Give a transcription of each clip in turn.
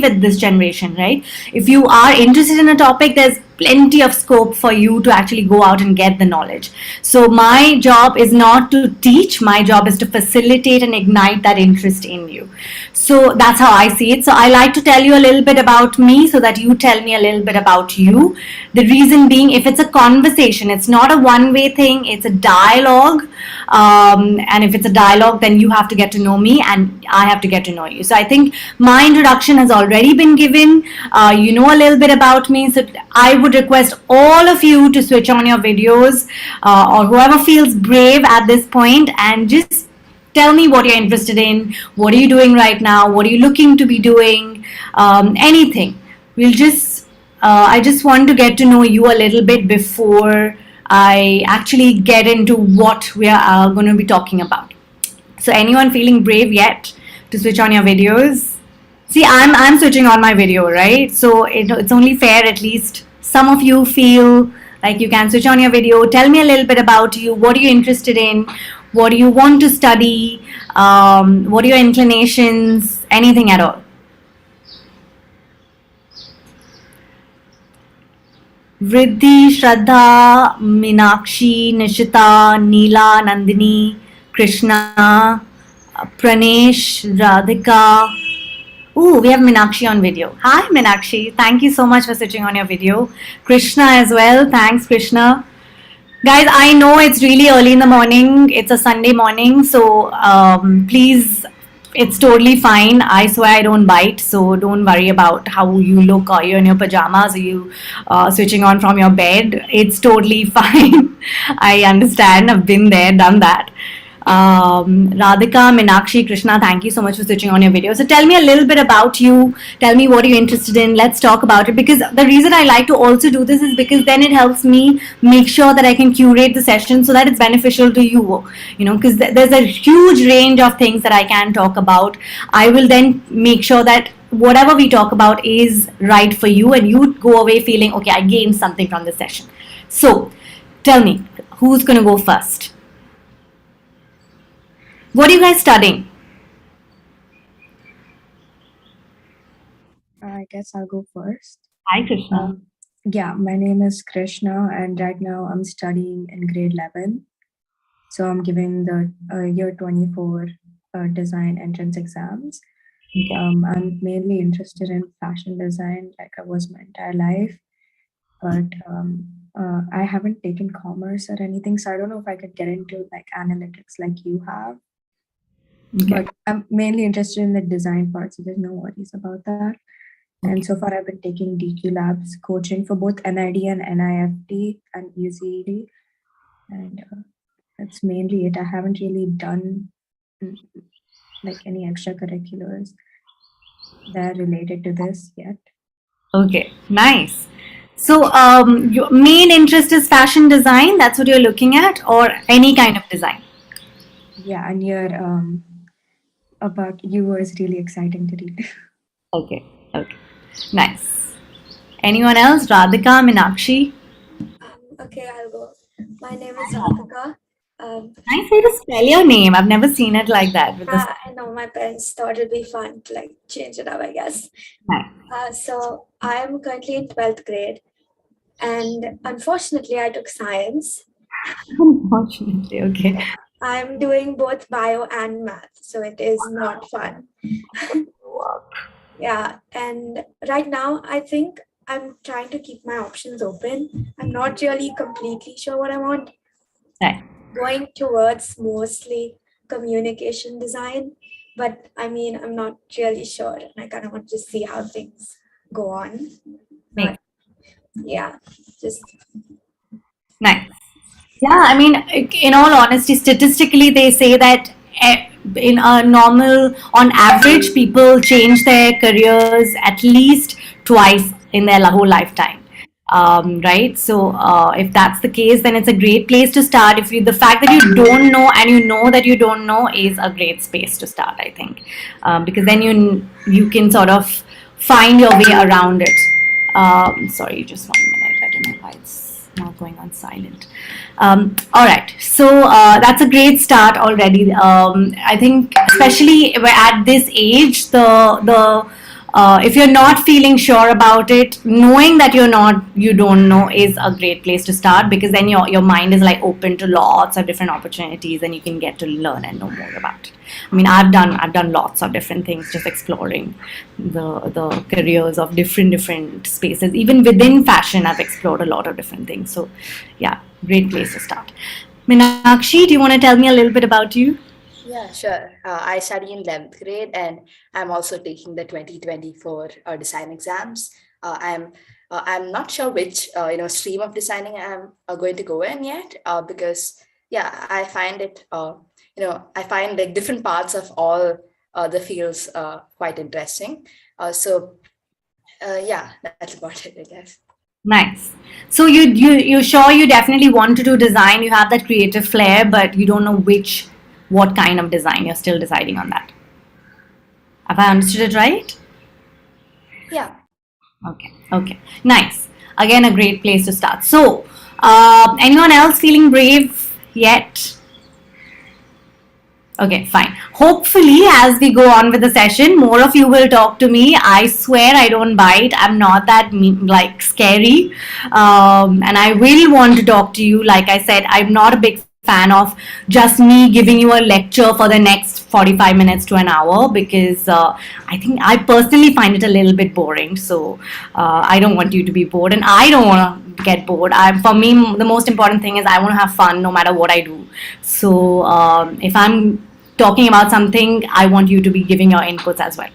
with this generation, right? If you are interested in a topic, there's plenty of scope for you to actually go out and get the knowledge. So my job is not to teach, my job is to facilitate and ignite that interest in you. So that's how I see it. So I like to tell you a little bit about me so that you tell me a little bit about you. The reason being, if it's a conversation, it's not a one-way thing, it's a dialogue. And if it's a dialogue, then you have to get to know me and I have to get to know you. So I think my introduction has already been given. You know a little bit about me. So I would request all of you to switch on your videos, or whoever feels brave at this point, and just tell me what you're interested in. What are you doing right now? What are you looking to be doing? Anything. I just want to get to know you a little bit before I actually get into what we are going to be talking about. So anyone feeling brave yet to switch on your videos? See, I'm switching on my video, right? So it's only fair at least some of you feel like you can switch on your video. Tell me a little bit about you. What are you interested in? What do you want to study? What are your inclinations? Anything at all. Vriddhi, Shraddha, Meenakshi, Nishita, Neela, Nandini, Krishna, Pranesh, Radhika. Ooh, we have Meenakshi on video. Hi, Meenakshi. Thank you so much for switching on your video. Krishna as well. Thanks, Krishna. Guys, I know it's really early in the morning. It's a Sunday morning. So please, it's totally fine. I swear I don't bite. So don't worry about how you look, or you're in your pajamas, or you switching on from your bed. It's totally fine. I understand. I've been there, done that. Radhika, Meenakshi, Krishna, thank you so much for switching on your video. So tell me a little bit about you. Tell me what you're interested in. Let's talk about it, because the reason I like to also do this is because then it helps me make sure that I can curate the session so that it's beneficial to you, because there's a huge range of things that I can talk about. I will then make sure that whatever we talk about is right for you, and you go away feeling, okay, I gained something from this session. So tell me, who's going to go first? What are you guys studying? I guess I'll go first. Hi, Krishna. Yeah, my name is Krishna, and right now I'm studying in grade 11. So I'm giving the year 24 design entrance exams. Okay. I'm mainly interested in fashion design, like I was my entire life. But I haven't taken commerce or anything, so I don't know if I could get into like analytics like you have. Okay. But I'm mainly interested in the design part, so there's no worries about that. And so far, I've been taking DQ Labs coaching for both NID and NIFT and UCED. And that's mainly it. I haven't really done like any extracurriculars that are related to this yet. Okay, nice. So your main interest is fashion design? That's what you're looking at, or any kind of design? Yeah, and your about you was really exciting to read. Okay, nice. Anyone else? Radhika, Meenakshi? Okay, I'll go. My name is Radhika. Nice way to spell your name. I've never seen it like that. I know my parents thought it'd be fun to like change it up, I guess. Nice. So I'm currently in 12th grade, and unfortunately I took science. Unfortunately, okay. I'm doing both bio and math, so it is not fun. Yeah, and right now I think I'm trying to keep my options open. I'm not really completely sure what I want. Right. Going towards mostly communication design, but I mean, I'm not really sure, and I kind of want to see how things go on. But, yeah, just nice. Yeah, I mean, in all honesty, statistically, they say that in a normal, on average, people change their careers at least twice in their whole lifetime. Right? So if that's the case, then it's a great place to start. If the fact that you don't know and you know that you don't know is a great space to start, I think, because then you can sort of find your way around it. Sorry, just 1 minute. I don't know why it's not going on silent. All right, so that's a great start already. I think especially at this age, the If you're not feeling sure about it, knowing that you don't know is a great place to start, because then your mind is like open to lots of different opportunities and you can get to learn and know more about it. I mean, I've done lots of different things, just exploring the careers of different spaces. Even within fashion, I've explored a lot of different things. So yeah, great place to start. Meenakshi, do you want to tell me a little bit about you? Yeah, sure. I study in 11th grade and I'm also taking the 2024 design exams. I'm not sure which stream of designing I'm going to go in yet, because yeah, I find it I find like different parts of all the fields quite interesting. Yeah, that's about it, I guess. Nice. So you sure you definitely want to do design? You have that creative flair, but you don't know what kind of design. You're still deciding on that. Have I understood it right? Yeah. Okay. Nice. Again, a great place to start. So, anyone else feeling brave yet? Okay, fine. Hopefully, as we go on with the session, more of you will talk to me. I swear I don't bite. I'm not that scary. And I will want to talk to you. Like I said, I'm not a big fan of just me giving you a lecture for the next 45 minutes to an hour, because I think I personally find it a little bit boring. So I don't want you to be bored, and I don't want to get bored. For me, the most important thing is I want to have fun no matter what I do. So if I'm talking about something, I want you to be giving your inputs as well.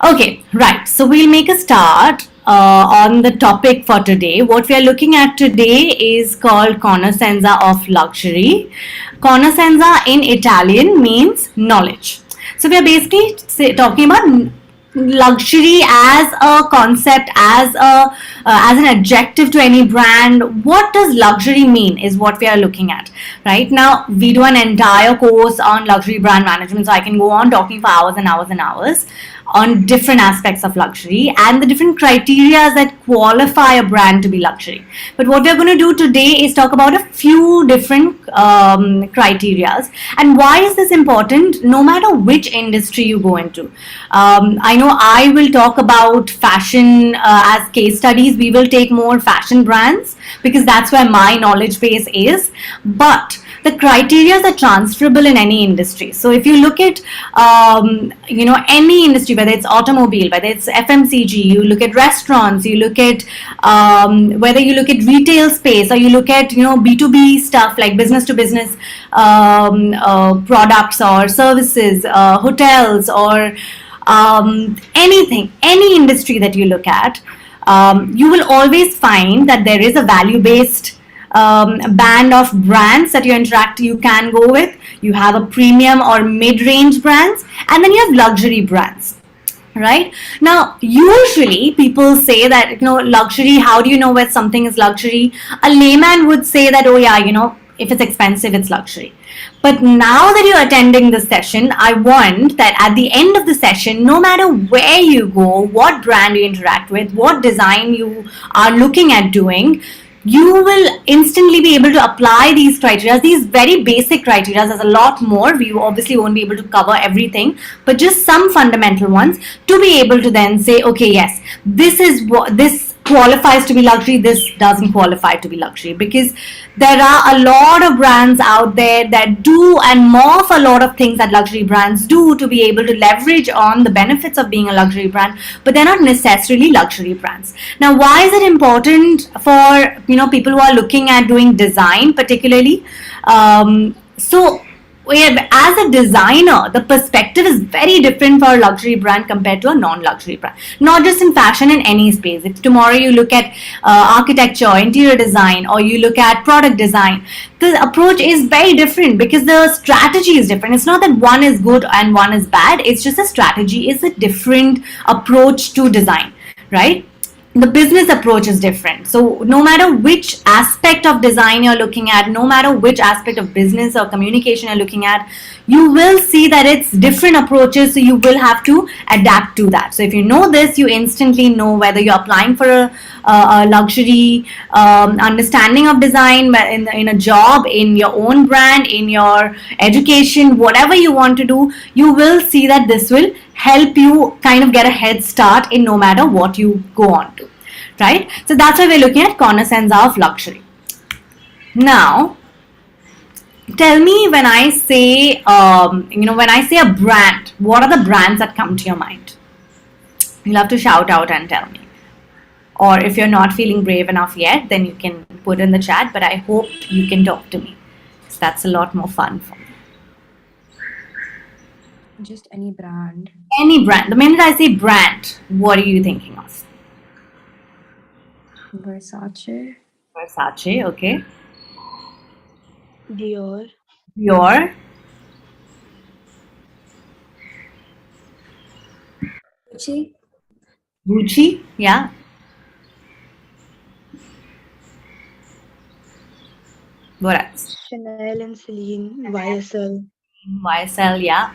Okay, right. So we'll make a start on the topic for today. What we are looking at today is called Conosenza of luxury. Conosenza in Italian means knowledge. So we are basically talking about luxury as a concept, as an adjective to any brand. What does luxury mean is what we are looking at right now. We do an entire course on luxury brand management, so I can go on talking for hours and hours and hours on different aspects of luxury and the different criteria that qualify a brand to be luxury. But what we're going to do today is talk about a few different criteria. And why is this important? No matter which industry you go into. I know I will talk about fashion as case studies. We will take more fashion brands because that's where my knowledge base is. But the criteria are transferable in any industry. So if you look at any industry, whether it's automobile, whether it's FMCG, you look at restaurants, you look at whether you look at retail space, or you look at B2B stuff like business to business products or services, hotels, or anything, any industry that you look at, you will always find that there is a value-based band of brands that you can go with. You have a premium or mid-range brands, and then you have luxury brands. Right now, usually people say that luxury. How do you know whether something is luxury? A layman would say that, oh yeah, if it's expensive, it's luxury. But now that you're attending this session, I want that at the end of the session, no matter where you go, what brand you interact with, what design you are looking at doing, you will instantly be able to apply these criteria, these very basic criteria. There's a lot more. We obviously won't be able to cover everything, but just some fundamental ones to be able to then say, okay, yes, this qualifies to be luxury, this doesn't qualify to be luxury, because there are a lot of brands out there that do and morph a lot of things that luxury brands do to be able to leverage on the benefits of being a luxury brand, but they're not necessarily luxury brands. Now, why is it important for people who are looking at doing design particularly? As a designer, the perspective is very different for a luxury brand compared to a non-luxury brand. Not just in fashion, in any space. If tomorrow you look at architecture, interior design, or you look at product design, the approach is very different because the strategy is different. It's not that one is good and one is bad. It's just a strategy is a different approach to design, right? The business approach is different. So no matter which aspect of design you're looking at, no matter which aspect of business or communication you're looking at, you will see that it's different approaches, so you will have to adapt to that. So if you know this, you instantly know whether you're applying for a luxury understanding of design in a job, in your own brand, in your education, whatever you want to do. You will see that this will help you kind of get a head start in no matter what you go on to, right? So that's why we're looking at Conosenza of luxury. Now, tell me, when I say, when I say a brand, what are the brands that come to your mind? You'll have to shout out and tell me. Or if you're not feeling brave enough yet, then you can put in the chat, but I hope you can talk to me. So that's a lot more fun for me. Just any brand. Any brand. The minute I say brand, what are you thinking of? Versace. Versace, okay. Dior. Dior. Gucci. Gucci, yeah. What else? Chanel and Celine. YSL. YSL, yeah.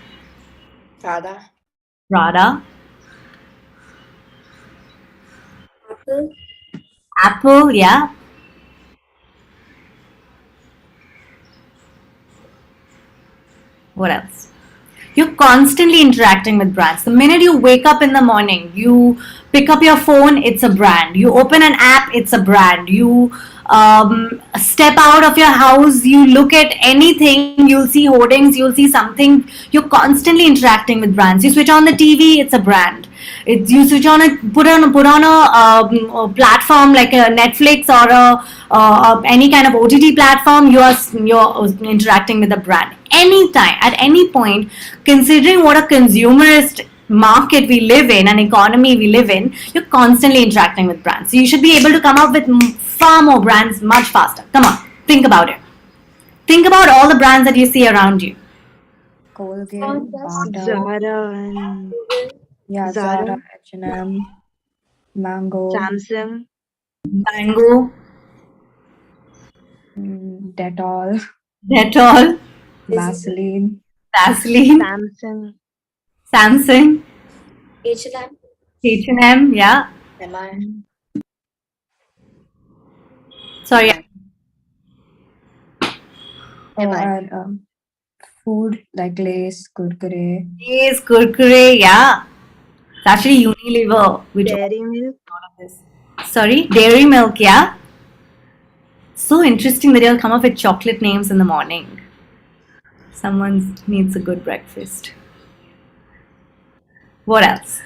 Prada. Prada. Apple. Apple, yeah. What else? You're constantly interacting with brands. The minute you wake up in the morning, you pick up your phone, it's a brand. You open an app, it's a brand. You step out of your house, you look at anything, you'll see hoardings, you'll see something. You're constantly interacting with brands. You switch on the TV, it's a brand. You switch on put on a platform like a Netflix or any kind of OTT platform. You're interacting with a brand anytime, at any point. Considering what a consumerist market we live in, an economy we live in, you're constantly interacting with brands. So you should be able to come up with far more brands much faster. Come on, think about it. Think about all the brands that you see around you. Colgate, Converse. Bata. Zara and Yeah, Zara. Zara, H&M, Mango, Samsung. Mango, Dettol, Dettol, Vaseline, Vaseline, Samsung. Samsung, H&M. H&M, yeah. MI. Sorry, and food like Lay's, Kurkure. Lay's, Kurkure, yeah. It's actually Unilever, which Dairy Milk. sorry, Dairy Milk, yeah. So interesting that you'll come up with chocolate names in the morning. Someone needs a good breakfast. What else?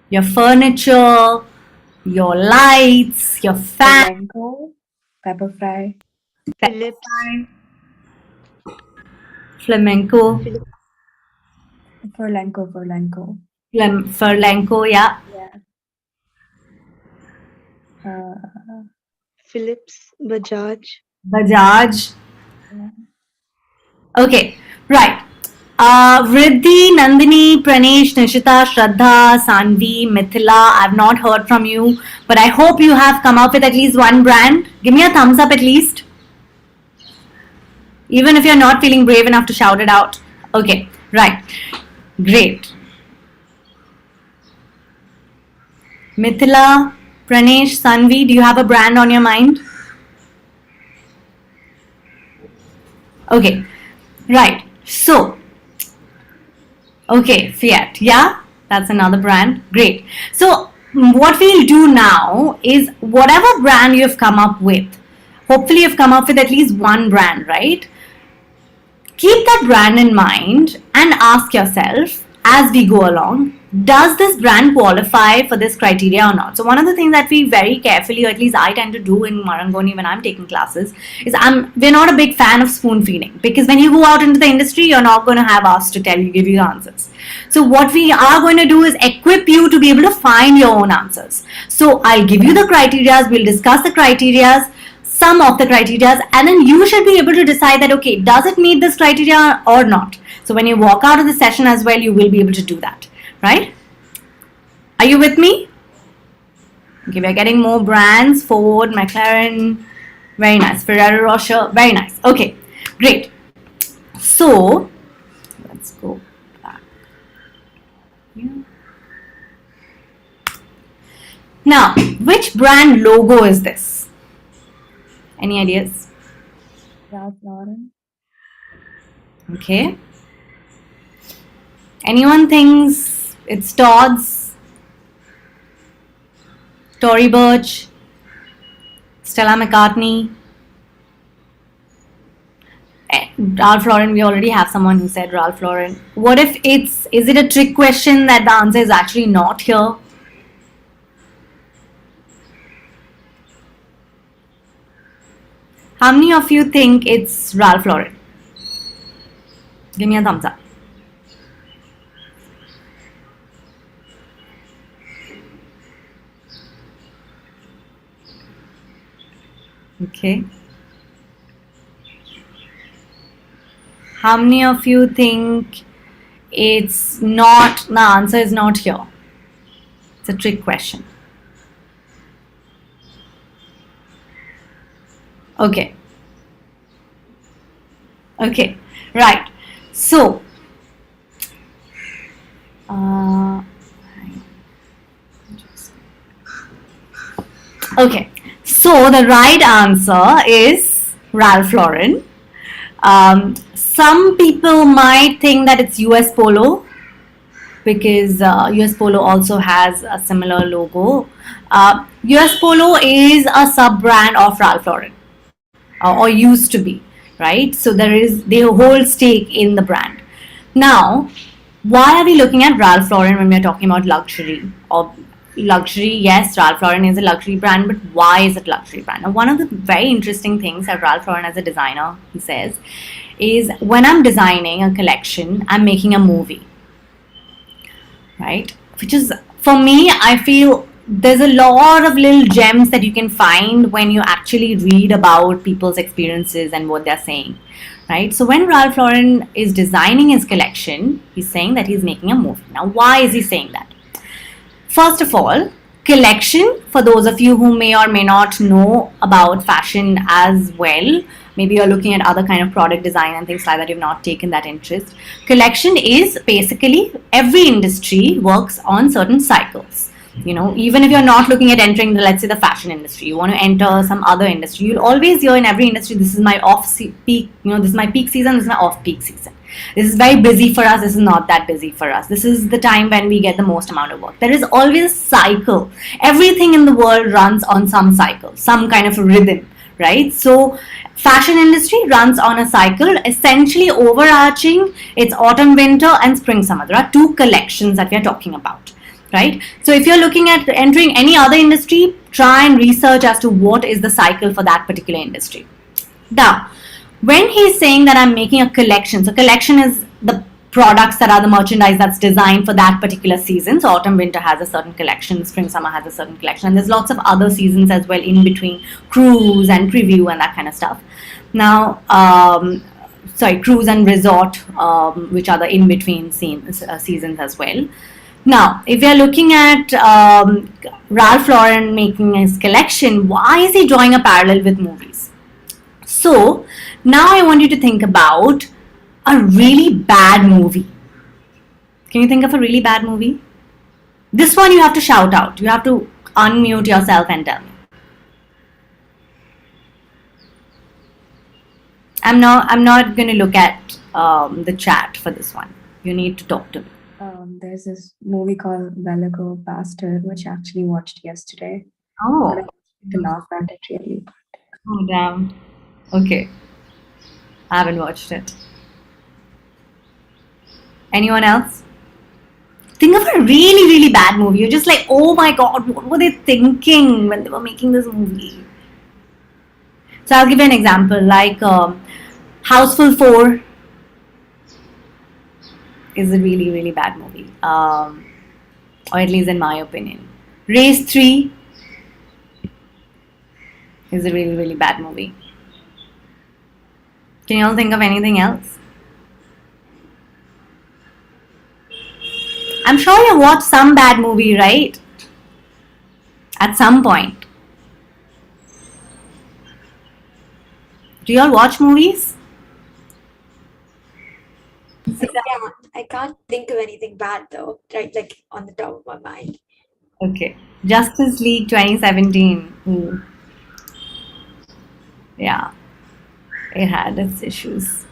Your furniture, your lights, your fan. Flamenco, Pepper Fry, Philips. Flamenco. Furlenco. Furlenco, yeah. Philips. Bajaj. Bajaj. Okay, right. Vriddhi, Nandini, Pranesh, Nishita, Shraddha, Sanvi, Mithila, I've not heard from you, but I hope you have come up with at least one brand. Give me a thumbs up at least. Even if you're not feeling brave enough to shout it out. Okay, right. Great. Mithila, Pranesh, Sanvi, do you have a brand on your mind? Okay, right. So, okay, Fiat, yeah, that's another brand. Great. So, what we'll do now is whatever brand you've come up with, hopefully you've come up with at least one brand, right? Keep that brand in mind and ask yourself as we go along, does this brand qualify for this criteria or not? So one of the things that we very carefully, or at least I tend to do in Marangoni when I'm taking classes, is we're not a big fan of spoon feeding, because when you go out into the industry, you're not going to have us to give you the answers. So what we are going to do is equip you to be able to find your own answers. So I'll give you the criterias, we'll discuss the criterias, some of the criteria, and then you should be able to decide that, okay, does it meet this criteria or not? So when you walk out of the session as well, you will be able to do that, right? Are you with me? Okay, we're getting more brands. Ford, McLaren, very nice. Ferrero Rocher, very nice. Okay, great. So let's go back here. Now, which brand logo is this? Any ideas? Ralph Lauren. Okay. Anyone thinks it's Todd's, Tory Burch, Stella McCartney? Ralph Lauren, we already have someone who said Ralph Lauren. What if is it a trick question that the answer is actually not here? How many of you think it's Ralph Lauren? Give me a thumbs up. Okay. How many of you think it's not, the answer is not here? It's a trick question. Okay. Okay, right. So, okay. So the right answer is Ralph Lauren. Some people might think that it's US Polo because US Polo also has a similar logo. US Polo is a sub brand of Ralph Lauren, or used to be, right? So they hold stake in the brand. Now, why are we looking at Ralph Lauren when we're talking about luxury? Or luxury, yes, Ralph Lauren is a luxury brand, but why is it a luxury brand? Now, one of the very interesting things that Ralph Lauren as a designer, he says, is when I'm designing a collection, I'm making a movie, right? Which is, for me, I feel there's a lot of little gems that you can find when you actually read about people's experiences and what they're saying, right? So when Ralph Lauren is designing his collection, he's saying that he's making a movie. Now, why is he saying that? First of all, collection, for those of you who may or may not know about fashion as well, maybe you're looking at other kind of product design and things like that, you've not taken that interest. Collection is basically, every industry works on certain cycles. You know, even if you're not looking at entering the, let's say, the fashion industry, you want to enter some other industry, you'll always hear in every industry, this is my peak, you know, this is my peak season, this is my off peak season. This is very busy for us, this is not that busy for us. This is the time when we get the most amount of work. There is always a cycle. Everything in the world runs on some cycle, some kind of a rhythm, right? So fashion industry runs on a cycle, essentially overarching, it's autumn, winter and spring, summer. There are two collections that we are talking about, right? So if you're looking at entering any other industry, try and research as to what is the cycle for that particular industry. Now, when he's saying that I'm making a collection, so collection is the products that are the merchandise that's designed for that particular season. So autumn, winter has a certain collection, spring, summer has a certain collection, and there's lots of other seasons as well in between, cruise and preview and that kind of stuff. Now, cruise and resort, which are the in-between seasons as well. Now, if you're looking at Ralph Lauren making his collection, why is he drawing a parallel with movies? So, now I want you to think about a really bad movie. Can you think of a really bad movie? This one you have to shout out. You have to unmute yourself and tell me. I'm not going to look at the chat for this one. You need to talk to me. There's this movie called Bellico Bastard, which I actually watched yesterday. Oh. But I had to laugh at it really. Oh, damn. Okay. I haven't watched it. Anyone else? Think of a really, really bad movie. You're just like, oh my god, what were they thinking when they were making this movie? So I'll give you an example. Like Houseful 4 is a really, really bad movie. Or at least in my opinion. Race 3 is a really, really bad movie. Can you all think of anything else? I'm sure you watched some bad movie, right? At some point. Do you all watch movies? I can't think of anything bad though, right? Like on the top of my mind. Okay. Justice League 2017. Ooh. Yeah, it had its issues.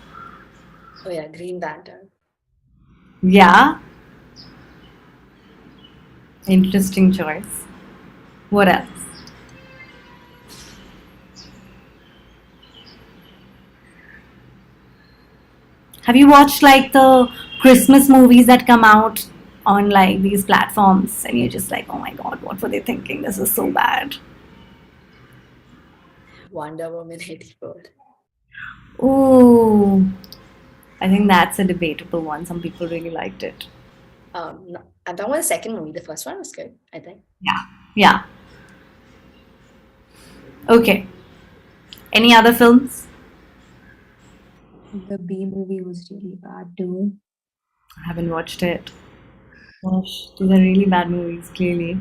Oh yeah, Green Lantern. Yeah. Interesting choice. What else? Have you watched like the Christmas movies that come out on like these platforms and you're just like, oh my god, what were they thinking? This is so bad. Wonder Woman 84. Ooh. I think that's a debatable one. Some people really liked it. No, I'm talking about the second movie. The first one was good, I think. Yeah. Okay. Any other films? The B movie was really bad too. I haven't watched it. Gosh, these are really bad movies, clearly.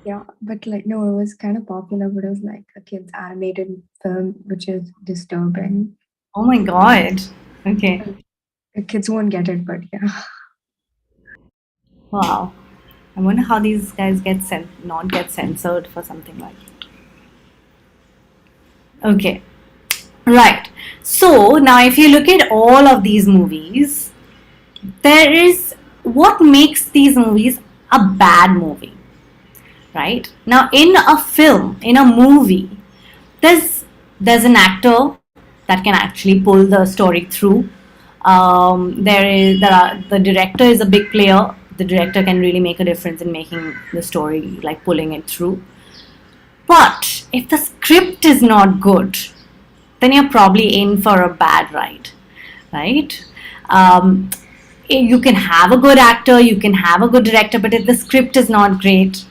Yeah, but like no, it was kind of popular, but it was like a kids animated film, which is disturbing. Oh my god. Okay. The kids won't get it, but yeah. Wow. I wonder how these guys not get censored for something like that. Okay. Right. So now if you look at all of these movies, there is what makes these movies a bad movie. Right? Now in a film, in a movie, there's an actor that can actually pull the story through. The director is a big player. The director can really make a difference in making the story, like pulling it through. But if the script is not good, then you're probably in for a bad ride, right? You can have a good actor, you can have a good director, but if the script is not great,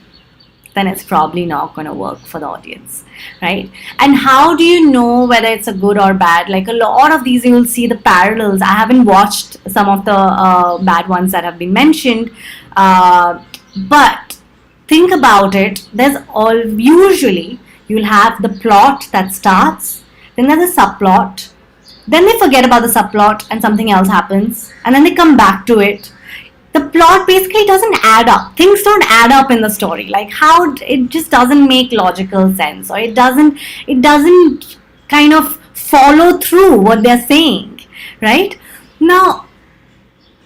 then it's probably not going to work for the audience, right? And how do you know whether it's a good or bad? Like a lot of these, you will see the parallels. I haven't watched some of the bad ones that have been mentioned, but think about it. Usually you'll have the plot that starts, then there's a subplot, then they forget about the subplot and something else happens, and then they come back to it. The plot basically doesn't add up. Things don't add up in the story. Like how it just doesn't make logical sense, or it doesn't kind of follow through what they're saying, right? Now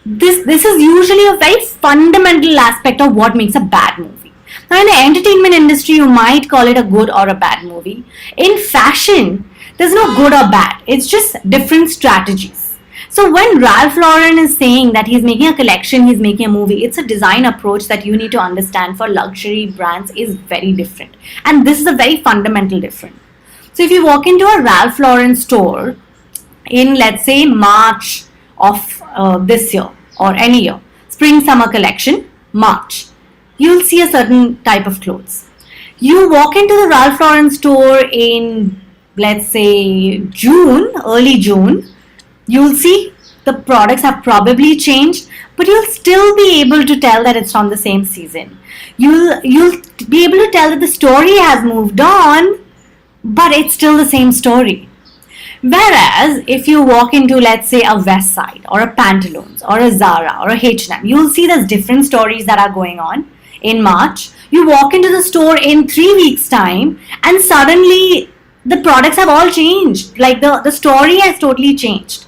this is usually a very fundamental aspect of what makes a bad movie. Now in the entertainment industry, you might call it a good or a bad movie. In fashion, there's no good or bad. It's just different strategies. So when Ralph Lauren is saying that he's making a collection, he's making a movie, it's a design approach that you need to understand for luxury brands is very different. And this is a very fundamental difference. So if you walk into a Ralph Lauren store in, let's say, March of this year or any year, spring summer collection, March, you'll see a certain type of clothes. You walk into the Ralph Lauren store in, let's say, June, early June, you'll see the products have probably changed, but you'll still be able to tell that it's from the same season. You'll be able to tell that the story has moved on, but it's still the same story. Whereas if you walk into, let's say, a West Side or a Pantaloons or a Zara or a H&M, you'll see there's different stories that are going on in March. You walk into the store in 3 weeks' time and suddenly the products have all changed. Like the story has totally changed.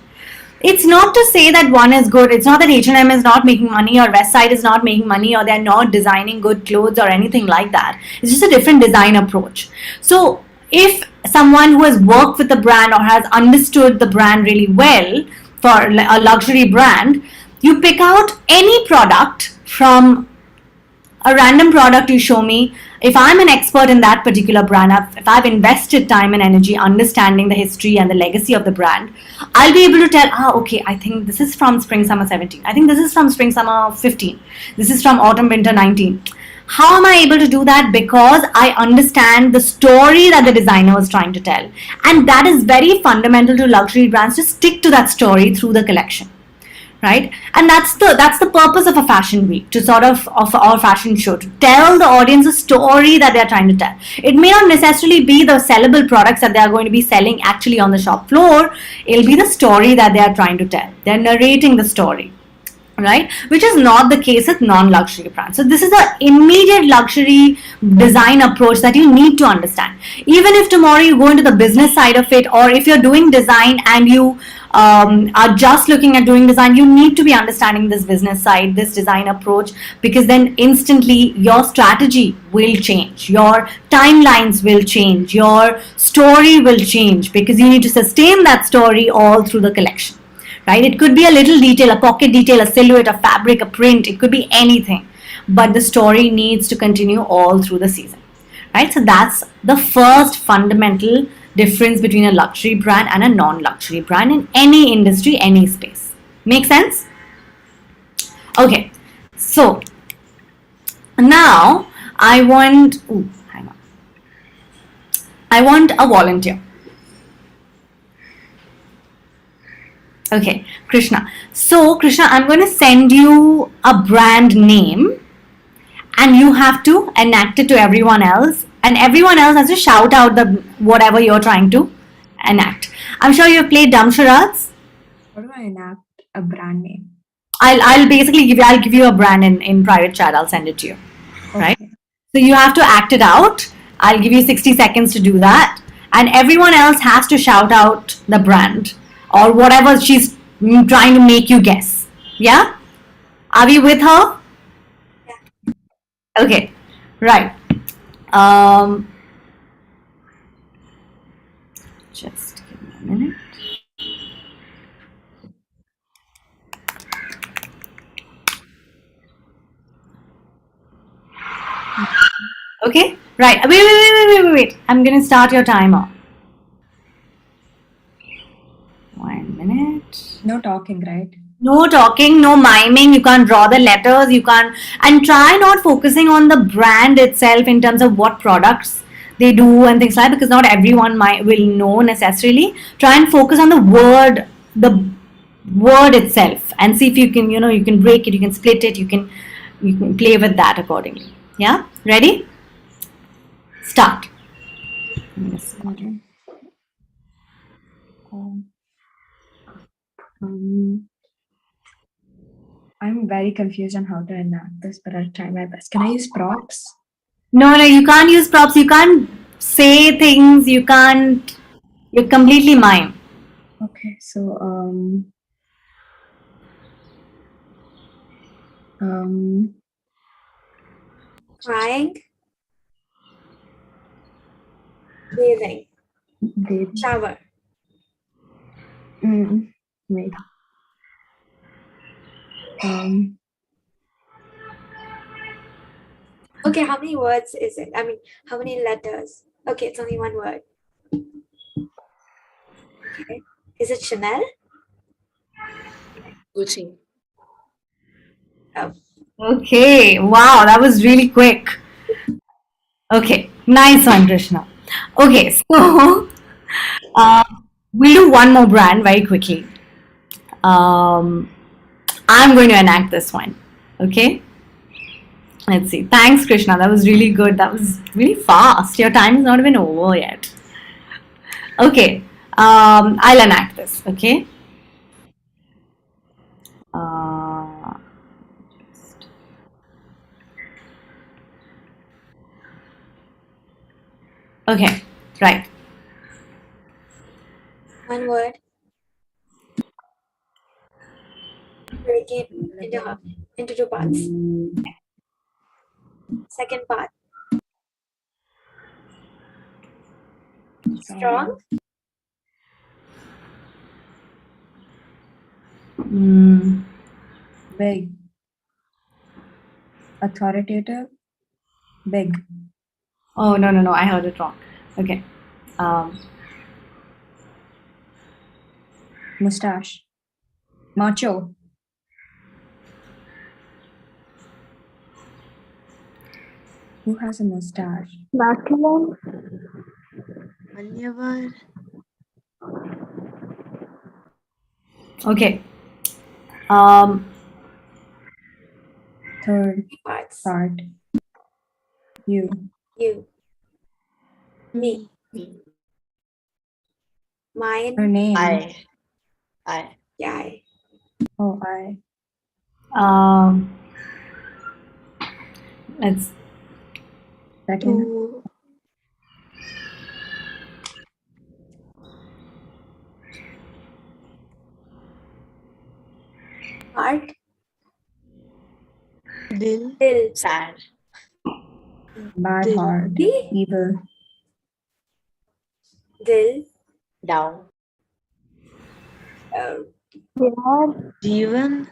It's not to say that one is good. It's not that H&M is not making money or West Side is not making money or they're not designing good clothes or anything like that. It's just a different design approach. So if someone who has worked with the brand or has understood the brand really well for a luxury brand, you pick out any product from a random product you show me. If I'm an expert in that particular brand, if I've invested time and energy understanding the history and the legacy of the brand, I'll be able to tell, okay, I think this is from spring summer 17. I think this is from spring summer 15. This is from autumn winter 19. How am I able to do that? Because I understand the story that the designer was trying to tell. And that is very fundamental to luxury brands to stick to that story through the collection. right? And that's the purpose of a fashion week, to sort of our fashion show, to tell the audience a story that they're trying to tell. It may not necessarily be the sellable products that they are going to be selling actually on the shop floor. It'll be the story that they are trying to tell. They're narrating the story, right? Which is not the case with non-luxury brands. So this is an immediate luxury design approach that you need to understand. Even if tomorrow you go into the business side of it, or if you're doing design and you are just looking at doing design, you need to be understanding this business side, this design approach, because then instantly your strategy will change, your timelines will change, your story will change, because you need to sustain that story all through the collection. Right? It could be a little detail, a pocket detail, a silhouette, a fabric, a print. It could be anything, but the story needs to continue all through the season, right? So that's the first fundamental difference between a luxury brand and a non-luxury brand in any industry, any space. Make sense? Okay. So now I want a volunteer. Okay, Krishna. So, Krishna, I'm going to send you a brand name and you have to enact it to everyone else, and everyone else has to shout out the whatever you're trying to enact. I'm sure you've played Dumb Charades. How do I enact a brand name? I'll give you a brand in private chat. I'll send it to you. Right? Okay. So you have to act it out. I'll give you 60 seconds to do that, and everyone else has to shout out the brand or whatever she's trying to make you guess. Yeah? Are we with her? Yeah. Okay. Right. Just give me a minute. Okay. Right. Wait. I'm going to start your timer. 1 minute. No talking, right? No talking, no miming. You can't draw the letters. You can't. And try not focusing on the brand itself in terms of what products they do and things like that, because not everyone will know necessarily. Try and focus on the word itself, and see if you can, you can break it, you can split it, you can play with that accordingly. Yeah? Ready? Start. Okay. I'm very confused on how to enact this, but I'll try my best. Can I use props? No, you can't use props. You can't say things. You can't. You're completely mime. Okay, so Crying. Bathing. Shower. Wait. Okay, how many words is it? I mean, how many letters? Okay, it's only one word. Okay. Is it Chanel? Gucci. Oh. Okay. Wow, that was really quick. Okay, nice one, Krishna. Okay, so we'll do one more brand very quickly. I'm going to enact this one. Okay. Let's see. Thanks, Krishna. That was really good. That was really fast. Your time is not even over yet. Okay. I'll enact this. Okay. Okay. Right. One word. Break it into two parts. Second part. Strong. Big. Authoritative. Big. Oh, no. I heard it wrong. Okay. Mustache. Macho. Who has a mustache? Masculine. Okay. Third Parts. part. You. You. Me. Mine. Her name. I. Yeah. Oh, I. Let's. Second. Two. Heart. Dil. Dil. Sad. Bad Dil. heart. D. Evil. Dil. Down. Jeevan.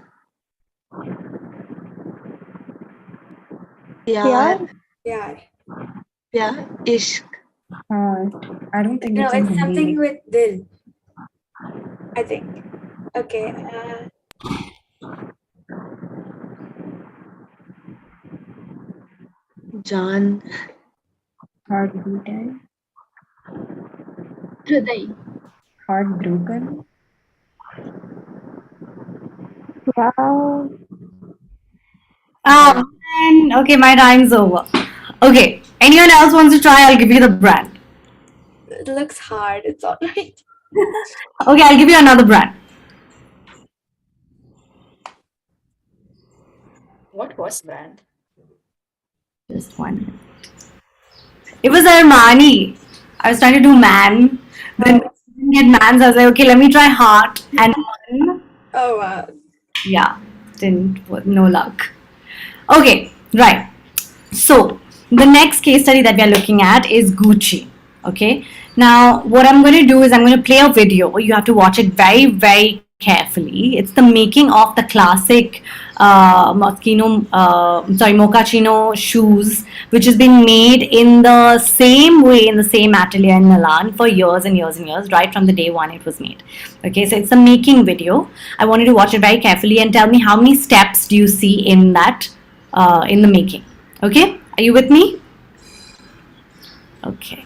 Pyar. Yeah. Pyar. Ishq. Heart. I don't think No, it's in it's something Hindi. with Dil. I think. Okay. Jaan. Heartbeaten. Hriday. Heartbroken. And okay, my time's over. Okay, anyone else wants to try? I'll give you the brand. It looks hard. It's all right. Okay, I'll give you another brand. What was brand? Just one minute. It was Armani. I was trying to do man. Then didn't get man, so I was like, okay, let me try heart and man. Oh wow. Yeah, no luck. Okay, right. So the next case study that we are looking at is Gucci. Okay. Now what I'm going to do is I'm going to play a video. You have to watch it very, very carefully. It's the making of the classic mochaccino shoes, which has been made in the same way in the same atelier in Milan for years and years and years, right from the day one it was made. Okay, so it's the making video. I want you to watch it very carefully and tell me how many steps do you see in that in the making. Okay, are you with me? Okay.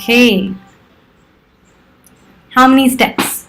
Okay. How many steps?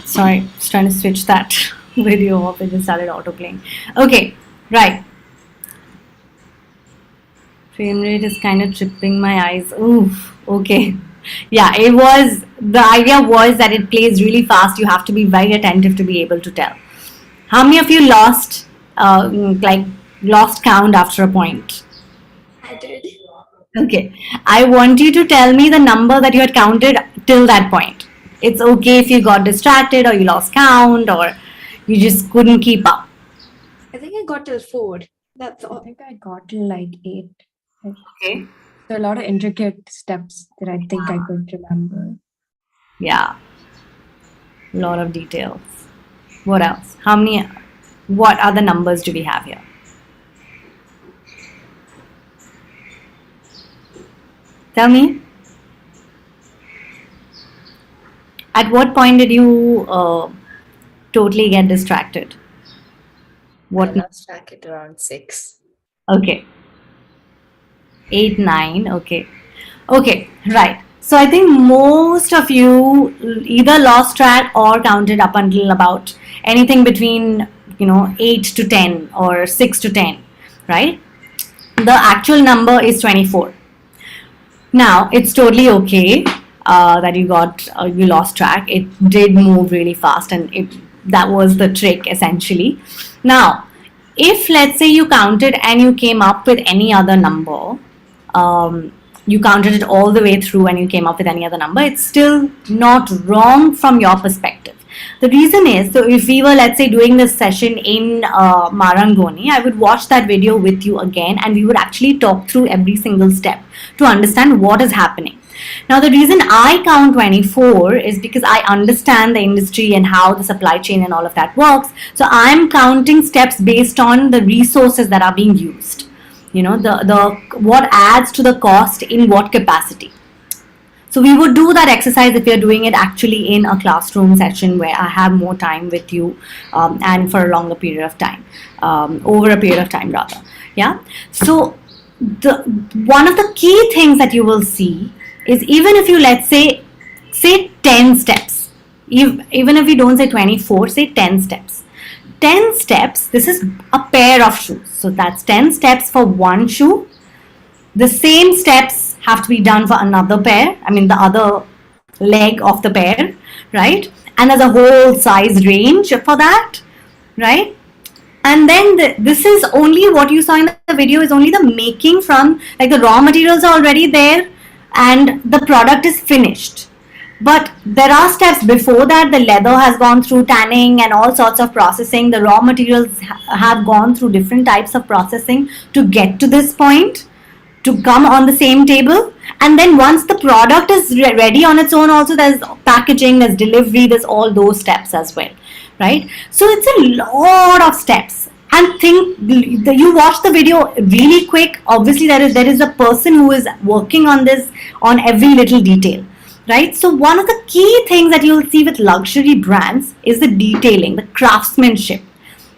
Sorry, I was trying to switch that video off. It just started autoplaying. Okay, right. Frame rate is kind of tripping my eyes. Oof. Okay. Yeah, the idea was that it plays really fast. You have to be very attentive to be able to tell. How many of you lost count after a point? I did. Okay. I want you to tell me the number that you had counted till that point. It's okay if you got distracted or you lost count or you just couldn't keep up. I think I got till 4. That's I all. think I got to like 8. Okay. So a lot of intricate steps that I think I could remember. Yeah. A lot of details. What else? What other numbers do we have here? Tell me. At what point did you totally get distracted? I What? lost track at around 6. Okay. 8, 9. Okay. Okay. Right. So I think most of you either lost track or counted up until about anything between 8 to 10 or 6 to 10, right? The actual number is 24. Now it's totally okay that you lost track. It did move really fast, and that was the trick essentially. Now, if let's say you counted and you came up with any other number, you counted it all the way through and you came up with any other number, it's still not wrong from your perspective. The reason is, so if we were, let's say, doing this session in Marangoni, I would watch that video with you again and we would actually talk through every single step to understand what is happening. Now, the reason I count 24 is because I understand the industry and how the supply chain and all of that works. So I'm counting steps based on the resources that are being used. The what adds to the cost in what capacity. So we would do that exercise if you're doing it actually in a classroom session where I have more time with you and for a longer period of time, over a period of time rather. Yeah. So one of the key things that you will see is, even if you let's say 10 steps, even if you don't say 24, say 10 steps. 10 steps, this is a pair of shoes. So that's 10 steps for one shoe. The same steps have to be done for another pair, the other leg of the pair, right? And there's a whole size range for that, right? And then this is only what you saw in the video is only the making from, like, the raw materials are already there and the product is finished. But there are steps before that. The leather has gone through tanning and all sorts of processing. The raw materials have gone through different types of processing to get to this point, to come on the same table. And then once the product is ready on its own, also there's packaging, there's delivery, there's all those steps as well, right? So it's a lot of steps. And you watch the video really quick. Obviously there is a person who is working on this on every little detail, right? So one of the key things that you'll see with luxury brands is the detailing, the craftsmanship,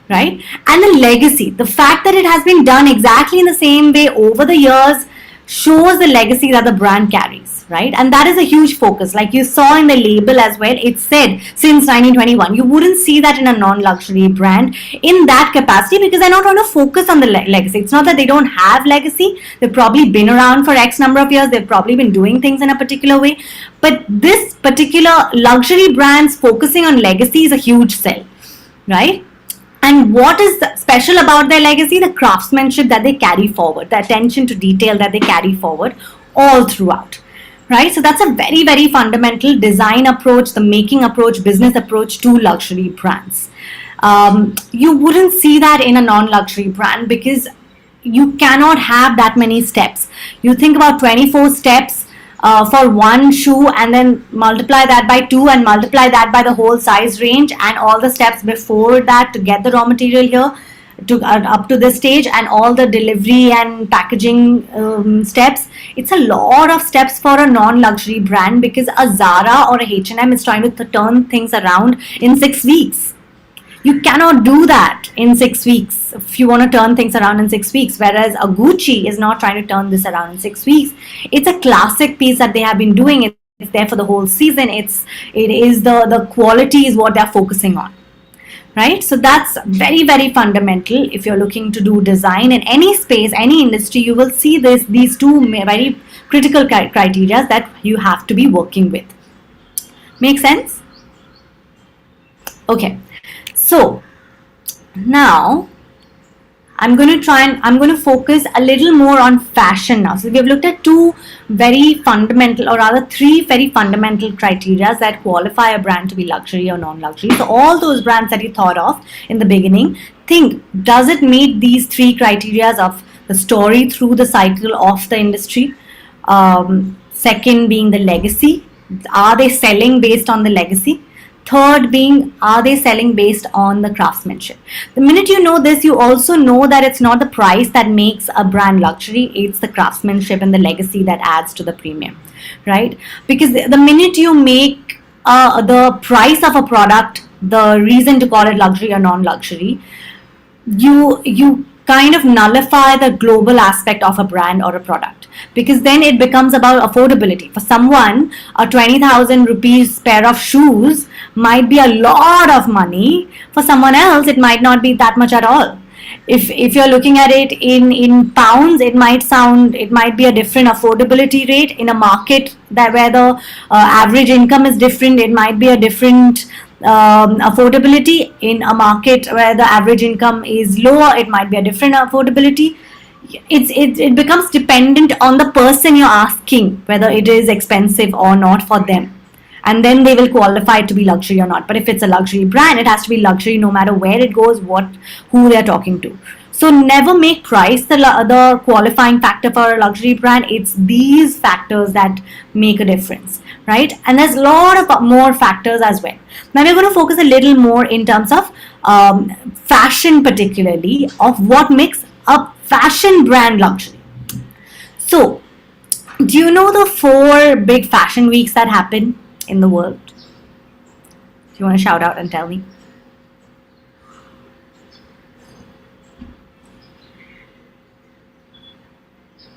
right? And the legacy. The fact that it has been done exactly in the same way over the years shows the legacy that the brand carries, right? And that is a huge focus. Like you saw in the label as well, it said since 1921. You wouldn't see that in a non-luxury brand in that capacity because they're not trying to focus on the legacy. It's not that they don't have legacy. They've probably been around for X number of years. They've probably been doing things in a particular way. But this particular luxury brand's focusing on legacy is a huge sell, right? And what is special about their legacy? The craftsmanship that they carry forward, the attention to detail that they carry forward all throughout, right? So that's a very, very fundamental design approach, the making approach, business approach to luxury brands. You wouldn't see that in a non-luxury brand because you cannot have that many steps. You think about 24 steps for one shoe and then multiply that by 2 and multiply that by the whole size range and all the steps before that to get the raw material here to up to this stage and all the delivery and packaging steps. It's a lot of steps for a non-luxury brand because a Zara or a H&M is trying to turn things around in 6 weeks. You cannot do that in 6 weeks if you want to turn things around in 6 weeks, whereas a Gucci is not trying to turn this around in 6 weeks. It's a classic piece that they have been doing. It's there for the whole season. It is the quality is what they're focusing on, right? So that's very, very fundamental. If you're looking to do design in any space, any industry, you will see these two very critical criteria that you have to be working with. Make sense? Okay. So now I'm going to focus a little more on fashion now. So we have looked at two very fundamental, or rather 3 very fundamental criteria that qualify a brand to be luxury or non-luxury. So all those brands that you thought of in the beginning, think, does it meet these 3 criteria of the story through the cycle of the industry? Second being the legacy. Are they selling based on the legacy? Third being, are they selling based on the craftsmanship? The minute you know this, you also know that it's not the price that makes a brand luxury, it's the craftsmanship and the legacy that adds to the premium, right? Because the minute you make the price of a product the reason to call it luxury or non-luxury, you kind of nullify the global aspect of a brand or a product, because then it becomes about affordability. For someone, a 20,000 rupees pair of shoes might be a lot of money. For someone else, it might not be that much at all. If you're looking at it in pounds, it might be a different affordability rate. In a market that where the average income is different, it might be a different affordability. In a market where the average income is lower, it might be a different affordability. It becomes dependent on the person you're asking whether it is expensive or not for them, and then they will qualify it to be luxury or not. But if it's a luxury brand, it has to be luxury no matter where it goes, who they're talking to. So never make price the qualifying factor for a luxury brand. It's these factors that make a difference, right? And there's a lot of more factors as well. Now we're going to focus a little more in terms of fashion, particularly of what makes a fashion brand luxury. So, do you know the 4 big fashion weeks that happen in the world? Do you want to shout out and tell me?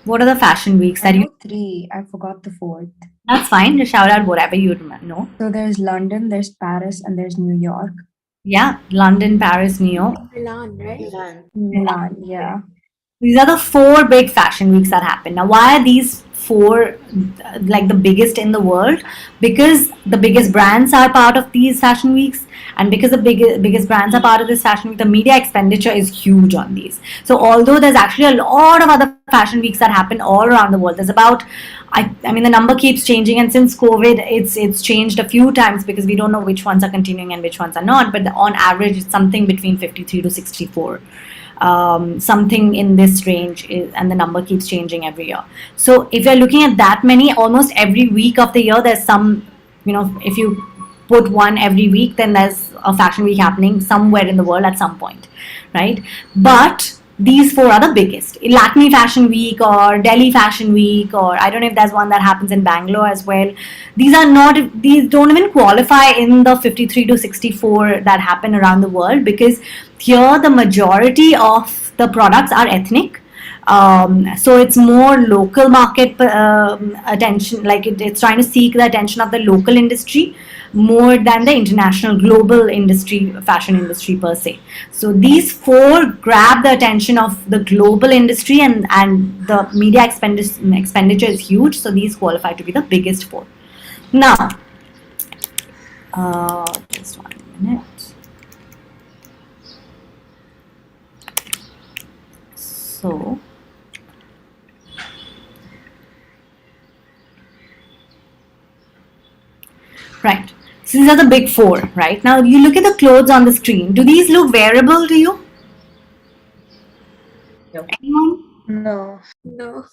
What are the fashion weeks that I you... know 3. I forgot the 4th. That's fine. Just shout out whatever you know. So there's London, there's Paris, and there's New York. Yeah, London, Paris, New York. Milan, right? Milan, yeah. These are the 4 big fashion weeks that happen. Now, why are these 4 like the biggest in the world? Because the biggest brands are part of these fashion weeks, and because the biggest brands are part of this fashion week, the media expenditure is huge on these. So although there's actually a lot of other fashion weeks that happen all around the world, there's about, I mean, the number keeps changing, and since COVID, it's changed a few times because we don't know which ones are continuing and which ones are not. But on average, it's something between 53 to 64. Something in this range, and the number keeps changing every year. So if you're looking at that many, almost every week of the year there's some, if you put one every week, then there's a fashion week happening somewhere in the world at some point, right? But these 4 are the biggest. Lakme Fashion Week or Delhi Fashion Week, or I don't know if there's one that happens in Bangalore as well. These don't even qualify in the 53 to 64 that happen around the world, because here the majority of the products are ethnic. So it's more local market attention, like it's trying to seek the attention of the local industry more than the international global industry, fashion industry per se. So these 4 grab the attention of the global industry, and the media expenditure is huge. So these qualify to be the biggest 4. Now, just 1 minute. So, right. So these are the big 4, right? Now you look at the clothes on the screen. Do these look wearable to you? No. Anyone? No. No.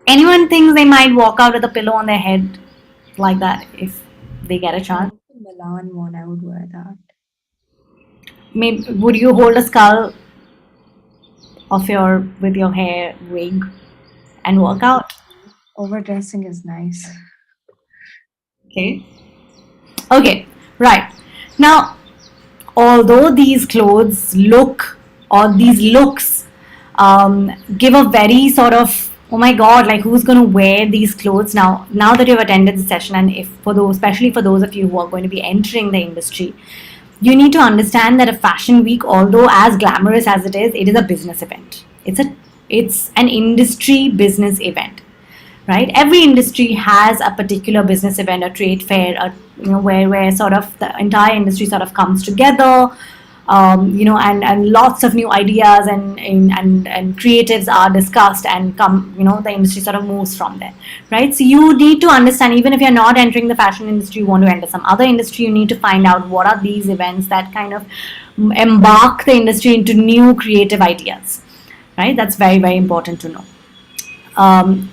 Anyone thinks they might walk out with a pillow on their head like that if they get a chance? The Milan one, I would wear that. Maybe would you hold a skull with your hair wig and work out? Overdressing is nice. Okay, right. Now, although these clothes these looks give a very sort of, oh my god, like who's going to wear these clothes now that you've attended the session, and especially for those of you who are going to be entering the industry, you need to understand that a fashion week, although as glamorous as it is a business event. It's an industry business event, right? Every industry has a particular business event, a trade fair, where sort of the entire industry sort of comes together, and lots of new ideas and creatives are discussed and the industry sort of moves from there, right? So you need to understand, even if you're not entering the fashion industry, you want to enter some other industry, you need to find out what are these events that kind of embark the industry into new creative ideas, right? That's very, very important to know.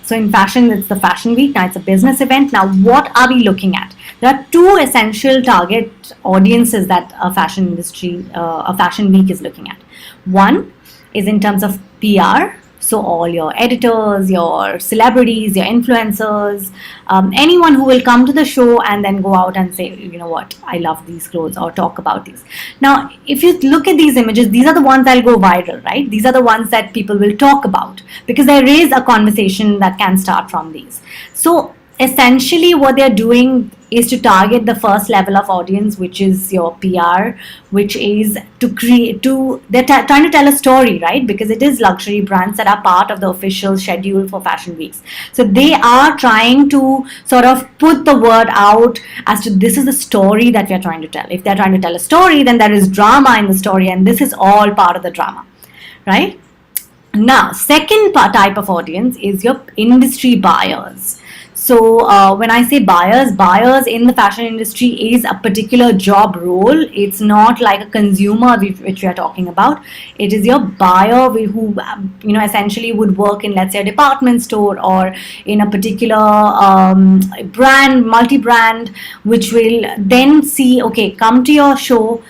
So in fashion, it's the fashion week. Now it's a business event. Now what are we looking at? There are two essential target audiences that a fashion industry, a fashion week is looking at. One is in terms of PR, so all your editors, your celebrities, your influencers, anyone who will come to the show and then go out and say, you know what, I love these clothes, or talk about these. Now, if you look at these images, these are the ones that will go viral, right? These are the ones that people will talk about because there is a conversation that can start from these. So essentially what they're doing is to target the first level of audience, which is your PR, which is to create, they're trying to tell a story, right? Because it is luxury brands that are part of the official schedule for fashion weeks. So they are trying to sort of put the word out as to this is the story that we're trying to tell. If they're trying to tell a story, then there is drama in the story, and this is all part of the drama, right? Now, second type of audience is your industry buyers. So when I say buyers in the fashion industry is a particular job role. It's not like a consumer which we are talking about. It is your buyer who essentially would work in, let's say, a department store or in a particular brand, multi-brand, which will then see, okay, come to your show,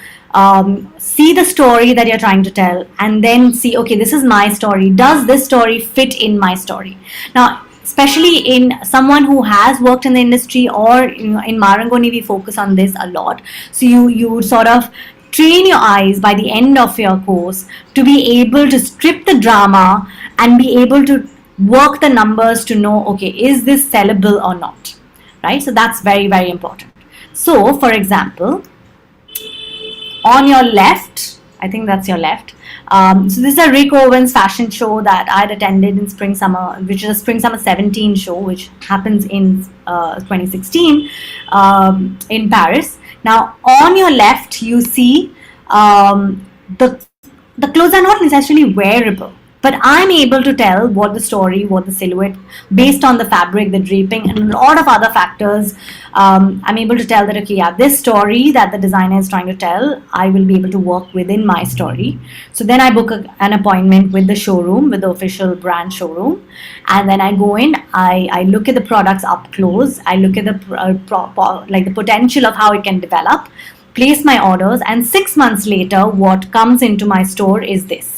see the story that you're trying to tell, and then see, okay, this is my story. Does this story fit in my story? Now, especially in someone who has worked in the industry, or in Marangoni we focus on this a lot. So you sort of train your eyes by the end of your course to be able to strip the drama and be able to work the numbers to know, okay, is this sellable or not, right? So that's very, very important. So for example, on your left, I think that's your left, so this is a Rick Owens fashion show that I had attended in spring summer, which is a spring summer 17 show, which happens in 2016 in Paris. Now on your left you see the clothes are not necessarily wearable, but I'm able to tell what the story, what the silhouette, based on the fabric, the draping, and a lot of other factors. I'm able to tell that, okay, yeah, this story that the designer is trying to tell, I will be able to work within my story. So then I book an appointment with the showroom, with the official brand showroom, and then I go in, I look at the products up close, I look at the potential of how it can develop, place my orders, and 6 months later, what comes into my store is this.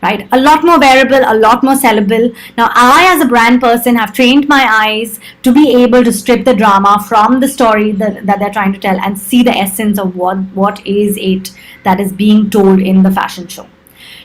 Right? A lot more wearable, a lot more sellable. Now, I as a brand person have trained my eyes to be able to strip the drama from the story that they're trying to tell and see the essence of what is it that is being told in the fashion show.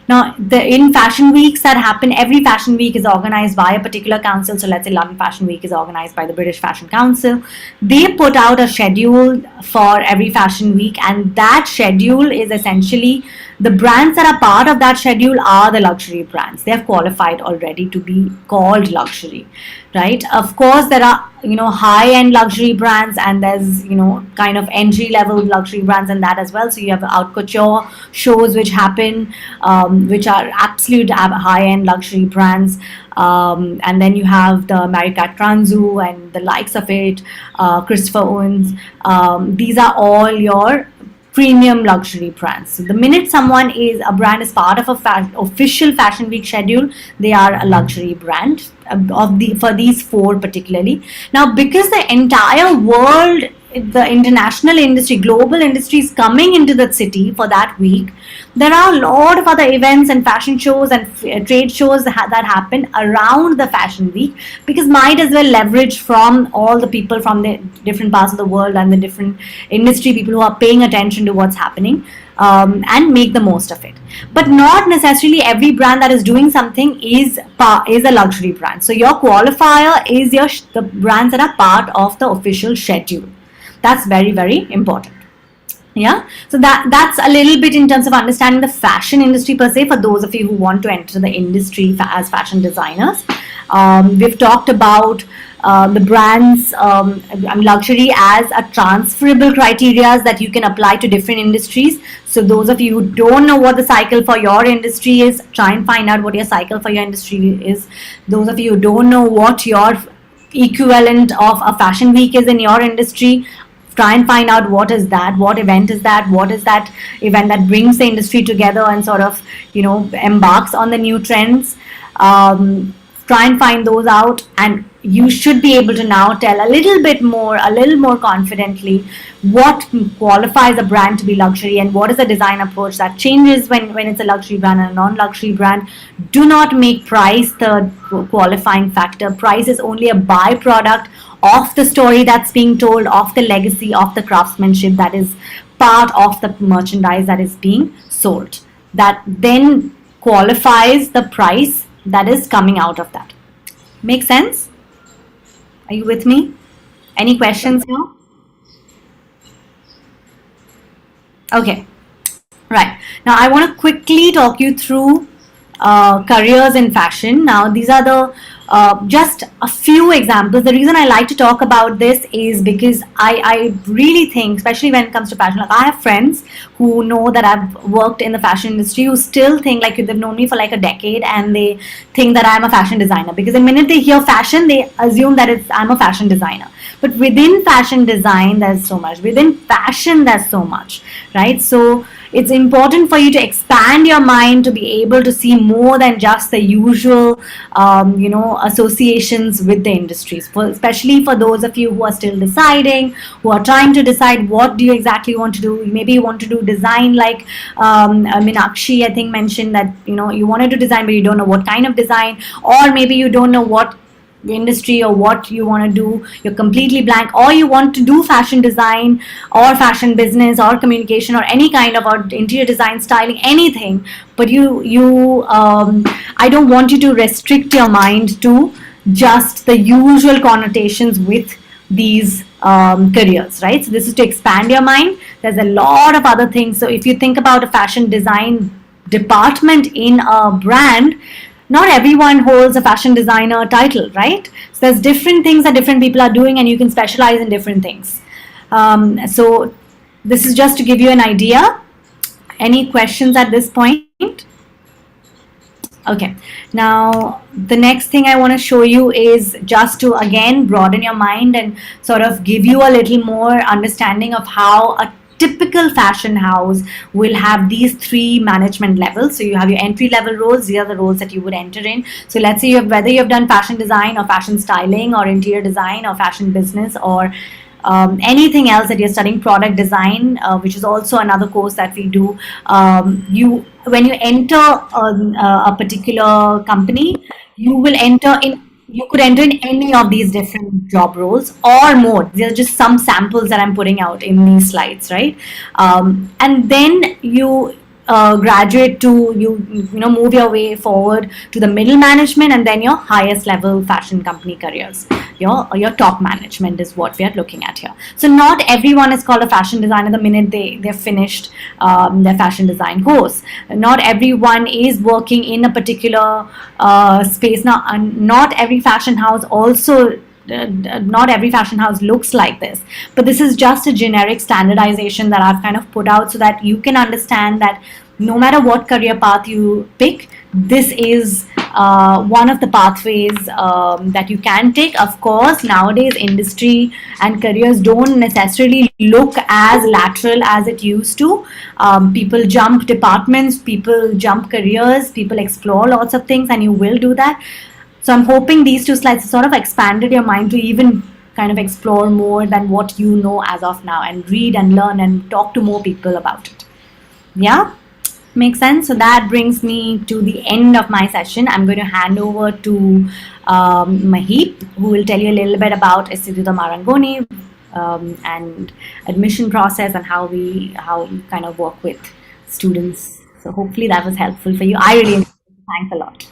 Now, in fashion weeks that happen, every fashion week is organized by a particular council. So let's say London Fashion Week is organized by the British Fashion Council. They put out a schedule for every fashion week, and that schedule is essentially, the brands that are part of that schedule are the luxury brands. They have qualified already to be called luxury, right? Of course, there are, high-end luxury brands, and there's, kind of entry-level luxury brands and that as well. So you have haute couture shows which happen, which are absolute high-end luxury brands. And then you have the Marika Tranzu and the likes of it, Christopher Owens. These are all your premium luxury brands. So the minute a brand is part of a official fashion week schedule, they are a luxury brand for these four particularly. Now, because the entire world, the international industry, global industry is coming into the city for that week, there are a lot of other events and fashion shows and trade shows that happen around the fashion week, because might as well leverage from all the people from the different parts of the world and the different industry people who are paying attention to what's happening, and make the most of it. But not necessarily every brand that is doing something is a luxury brand. So your qualifier is the brands that are part of the official schedule. That's very, very important. Yeah, so that's a little bit in terms of understanding the fashion industry per se, for those of you who want to enter the industry as fashion designers. We've talked about the brands, luxury as a transferable criteria that you can apply to different industries. So those of you who don't know what the cycle for your industry is, try and find out what your cycle for your industry is. Those of you who don't know what your equivalent of a fashion week is in your industry, try and find out what is that, what event is that, what is that event that brings the industry together and sort of, embarks on the new trends. Try and find those out and you should be able to now tell a little more confidently what qualifies a brand to be luxury and what is a design approach that changes when it's a luxury brand and a non-luxury brand. Do not make price the qualifying factor. Price is only a byproduct of the story that's being told, of the legacy, of the craftsmanship that is part of the merchandise that is being sold. That then qualifies the price that is coming out of that. Make sense? Are you with me? Any questions here? Okay, right. Now I want to quickly talk you through careers in fashion. Now these are the just a few examples. The reason I like to talk about this is because I really think, especially when it comes to fashion, like I have friends who know that I've worked in the fashion industry who still think like they've known me for like a decade and they think that I'm a fashion designer, because the minute they hear fashion, they assume that I'm a fashion designer. But within fashion design, there's so much. Within fashion, there's so much, right? So it's important for you to expand your mind to be able to see more than just the usual, associations with the industries. Especially for those of you who are still deciding, who are trying to decide what do you exactly want to do. Maybe you want to do design, like Meenakshi, I think, mentioned that you wanted to design, but you don't know what kind of design, or maybe you don't know what industry or what you want to do, you're completely blank, or you want to do fashion design or fashion business or communication or any kind of, or interior design, styling, anything, but I don't want you to restrict your mind to just the usual connotations with these careers, right? So this is to expand your mind. There's a lot of other things. So if you think about a fashion design department in a brand, not everyone holds a fashion designer title, right? So there's different things that different people are doing, and you can specialize in different things. So this is just to give you an idea. Any questions at this point? Okay, now the next thing I want to show you is just to again broaden your mind and sort of give you a little more understanding of how a typical fashion house will have these three management levels. So you have your entry level roles. These are the roles that you would enter in. So let's say whether you've done fashion design or fashion styling or interior design or fashion business or anything else that you're studying, product design, which is also another course that we do. When you enter a particular company, you could enter in any of these different job roles or more. These are just some samples that I'm putting out in these slides, right? And then you graduate to move your way forward to the middle management, and then your highest level fashion company careers. Your top management is what we are looking at here. So not everyone is called a fashion designer the minute they've finished their fashion design course. Not everyone is working in a particular space. Now, not every fashion house not every fashion house looks like this, but this is just a generic standardization that I've kind of put out so that you can understand that no matter what career path you pick, this is one of the pathways that you can take. Of course, nowadays industry and careers don't necessarily look as lateral as it used to. People jump departments, people jump careers, people explore lots of things, and you will do that. So I'm hoping these two slides sort of expanded your mind to even kind of explore more than what you know as of now, and read and learn and talk to more people about it. Yeah? Makes sense? So that brings me to the end of my session. I'm going to hand over to Mahip, who will tell you a little bit about Istituto Marangoni and admission process and how we kind of work with students. So hopefully that was helpful for you. I really enjoyed it. Thanks a lot.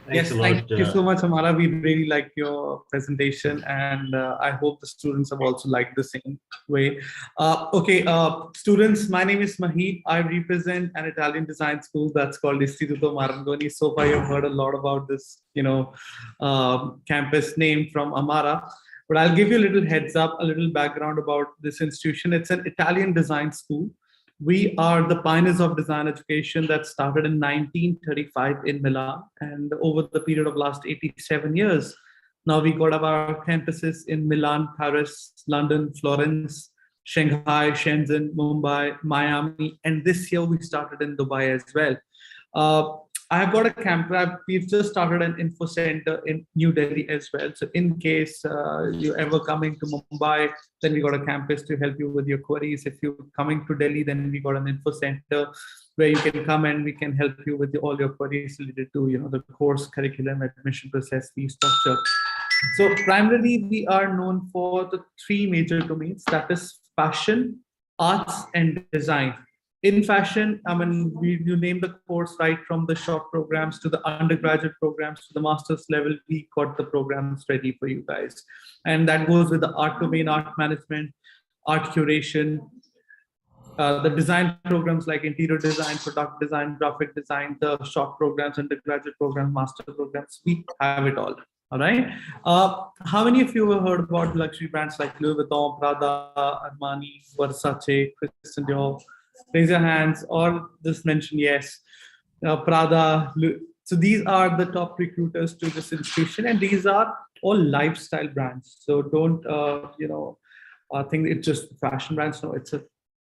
Yes, thank you so much, Amaara. We really liked your presentation, and I hope the students have also liked the same way. Okay, students, my name is Mahip. I represent an Italian design school that's called Istituto Marangoni. So far, you've heard a lot about this, campus name from Amaara. But I'll give you a little heads up, a little background about this institution. It's an Italian design school. We are the pioneers of design education that started in 1935 in Milan, and over the period of last 87 years, now we got our campuses in Milan, Paris, London, Florence, Shanghai, Shenzhen, Mumbai, Miami, and this year we started in Dubai as well. I have got a campus. We've just started an info center in New Delhi as well. So in case you're ever coming to Mumbai, then we got a campus to help you with your queries. If you're coming to Delhi, then we got an info center where you can come and we can help you with all your queries related to the course curriculum, admission process, fee structure. So primarily, we are known for the three major domains, that is fashion, arts, and design. In fashion, I mean, you name the course right from the short programs to the undergraduate programs to the master's level, we got the programs ready for you guys. And that goes with the art domain, art management, art curation, the design programs like interior design, product design, graphic design, the short programs, undergraduate programs, master programs, we have it all. All right. How many of you have heard about luxury brands like Louis Vuitton, Prada, Armani, Versace, Christian Dior? Raise your hands, or just mention yes. Prada. So these are the top recruiters to this institution, and these are all lifestyle brands. So don't think it's just fashion brands. No, it's a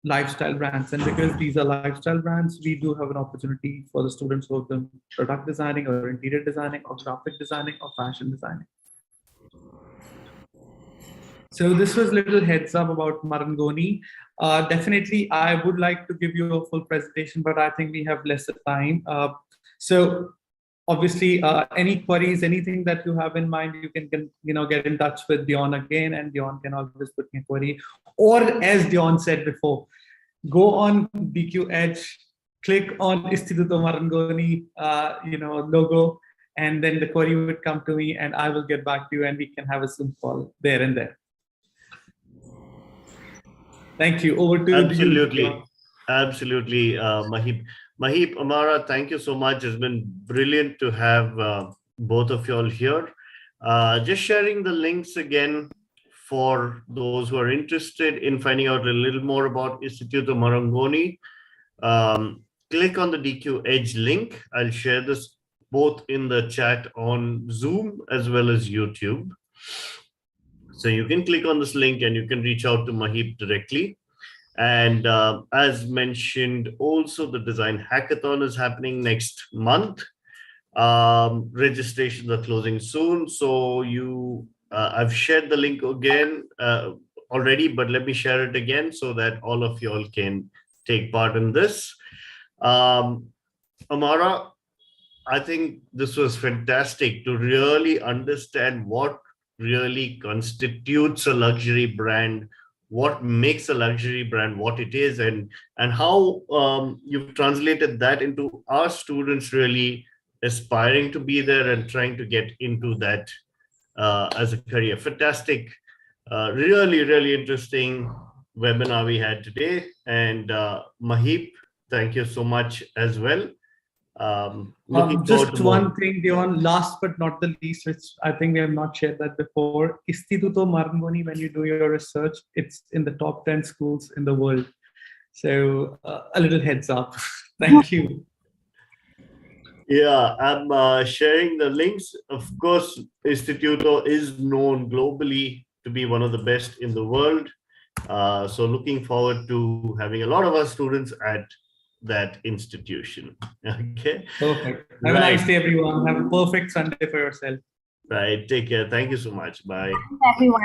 lifestyle brands, and because these are lifestyle brands, we do have an opportunity for the students who have done product designing or interior designing or graphic designing or fashion designing. So this was a little heads up about Marangoni. Definitely, I would like to give you a full presentation, but I think we have lesser time. So obviously, any queries, anything that you have in mind, you can get in touch with Dion again, and Dion can always put in a query. Or as Dion said before, go on BQ Edge, click on Istituto Marangoni, logo, and then the query would come to me, and I will get back to you, and we can have a Zoom call there and there. Thank you. Over to absolutely. you. Absolutely, Mahip. Mahip, Amaara, thank you so much. It's been brilliant to have both of you all here. Just sharing the links again for those who are interested in finding out a little more about Istituto Marangoni. Click on the DQ Edge link. I'll share this both in the chat on Zoom as well as YouTube. So you can click on this link and you can reach out to Mahip directly. And as mentioned, also the design hackathon is happening next month. Registrations are closing soon. So I've shared the link again already, but let me share it again so that all of you all can take part in this. Amaara, I think this was fantastic to really understand what really constitutes a luxury brand, what makes a luxury brand what it is, and how you've translated that into our students really aspiring to be there and trying to get into that as a career. Fantastic, really interesting webinar we had today. And Mahip, thank you so much as well. Just one thing, Dion, last but not the least, which I think we have not shared that before. Istituto Marangoni, when you do your research, it's in the top 10 schools in the world. So a little heads up. Thank you. Yeah, I'm sharing the links. Of course, Istituto is known globally to be one of the best in the world. So looking forward to having a lot of our students at that institution. Okay. Perfect. Have a nice day, everyone. Have a perfect Sunday for yourself. Right. Take care. Thank you so much. Bye. Everyone.